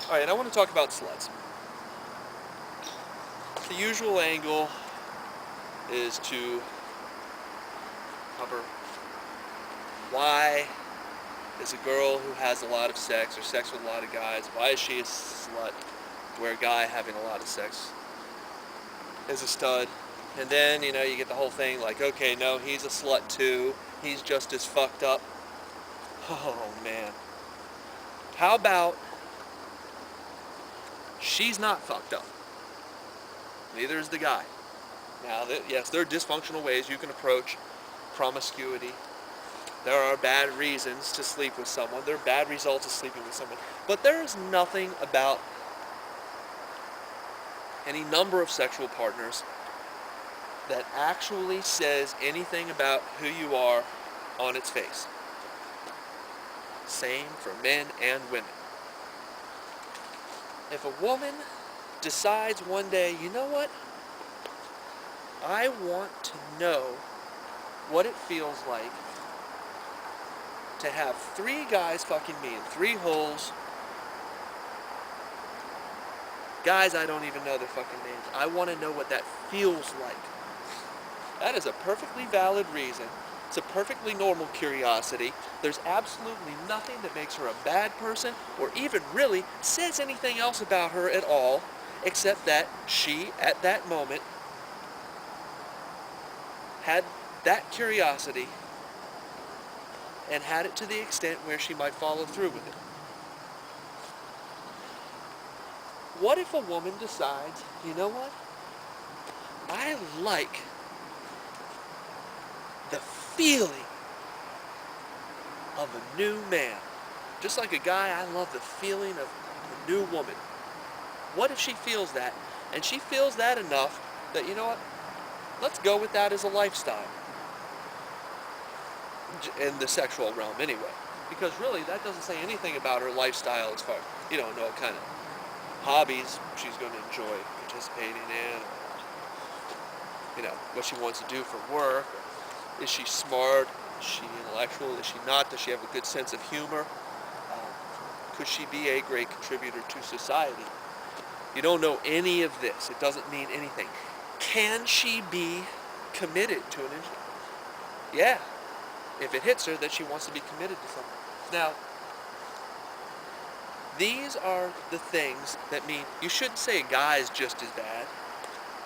Alright, I want to talk about sluts. The usual angle is to cover why is a girl who has a lot of sex or sex with a lot of guys, why is she a slut where a guy having a lot of sex is a stud? And then, you get the whole thing like, okay, no, he's a slut too. He's just as fucked up. Oh, man. How about she's not fucked up? Neither is the guy. Now, yes, there are dysfunctional ways you can approach promiscuity. There are bad reasons to sleep with someone. There are bad results of sleeping with someone. But there is nothing about any number of sexual partners that actually says anything about who you are on its face. Same for men and women. If a woman decides one day, you know what? I want to know what it feels like to have 3 guys fucking me in 3 holes. Guys I don't even know their fucking names. I want to know what that feels like. That is a perfectly valid reason. It's a perfectly normal curiosity. There's absolutely nothing that makes her a bad person or even really says anything else about her at all, except that she, at that moment, had that curiosity and had it to the extent where she might follow through with it. What if a woman decides, you know what? I like the feeling of a new man. Just like a guy, I love the feeling of a new woman. What if she feels that? And she feels that enough that, you know what? Let's go with that as a lifestyle. In the sexual realm, anyway. Because really, that doesn't say anything about her lifestyle as far as, you don't know what kind of hobbies she's going to enjoy participating in, or, what she wants to do for work. Is she smart? Is she intellectual? Is she not? Does she have a good sense of humor? Could she be a great contributor to society? You don't know any of this. It doesn't mean anything. Can she be committed to an injury? Yeah. If it hits her that she wants to be committed to something. Now, these are the things that mean you shouldn't say a guy is just as bad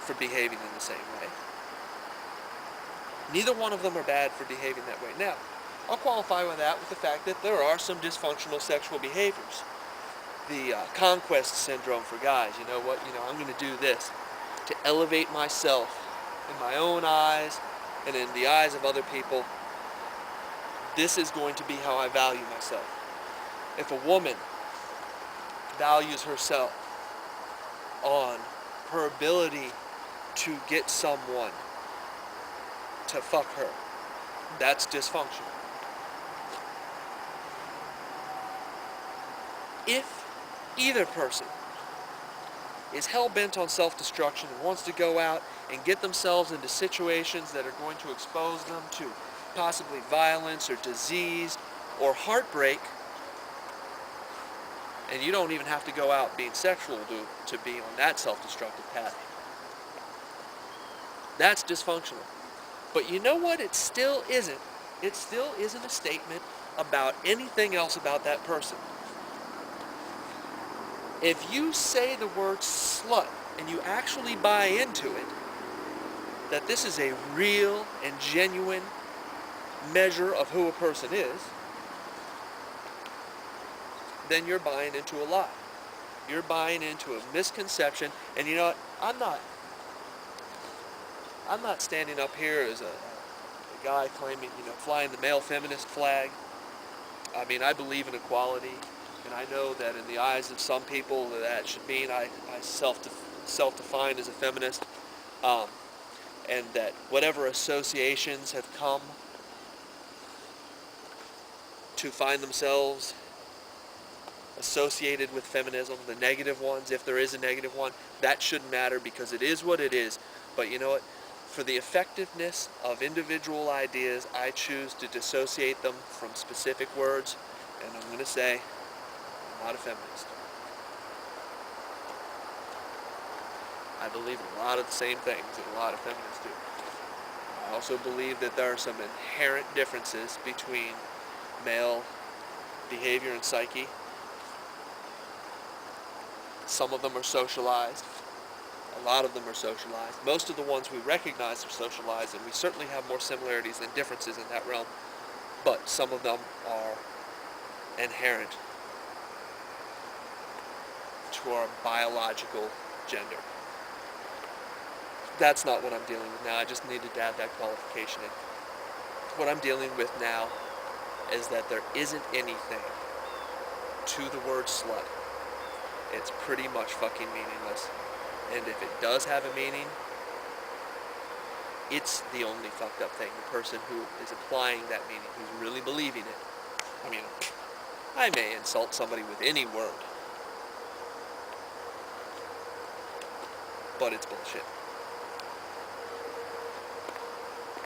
for behaving in the same way. Neither one of them are bad for behaving that way. Now, I'll qualify with that with the fact that there are some dysfunctional sexual behaviors. The conquest syndrome for guys. You know what? I'm going to do this to elevate myself in my own eyes and in the eyes of other people. This is going to be how I value myself. If a woman values herself on her ability to get someone to fuck her, that's dysfunctional. If either person is hell-bent on self-destruction and wants to go out and get themselves into situations that are going to expose them to possibly violence or disease or heartbreak, and you don't even have to go out being sexual to be on that self-destructive path, that's dysfunctional. But you know what? It still isn't. It still isn't a statement about anything else about that person. If you say the word slut and you actually buy into it, that this is a real and genuine measure of who a person is, then you're buying into a lie. You're buying into a misconception. And you know what? I'm not standing up here as a guy claiming, flying the male feminist flag. I mean, I believe in equality, and I know that in the eyes of some people that should mean I self-define as a feminist, and that whatever associations have come to find themselves associated with feminism, the negative ones, if there is a negative one, that shouldn't matter because it is what it is. But you know what? For the effectiveness of individual ideas, I choose to dissociate them from specific words, and I'm going to say, I'm not a feminist. I believe in a lot of the same things that a lot of feminists do. I also believe that there are some inherent differences between male behavior and psyche. Some of them are socialized. A lot of them are socialized. Most of the ones we recognize are socialized, and we certainly have more similarities than differences in that realm. But some of them are inherent to our biological gender. That's not what I'm dealing with now. I just needed to add that qualification in. What I'm dealing with now is that there isn't anything to the word slut. It's pretty much fucking meaningless. And if it does have a meaning, it's the only fucked up thing. The person who is applying that meaning, who's really believing it. I mean, I may insult somebody with any word, but it's bullshit.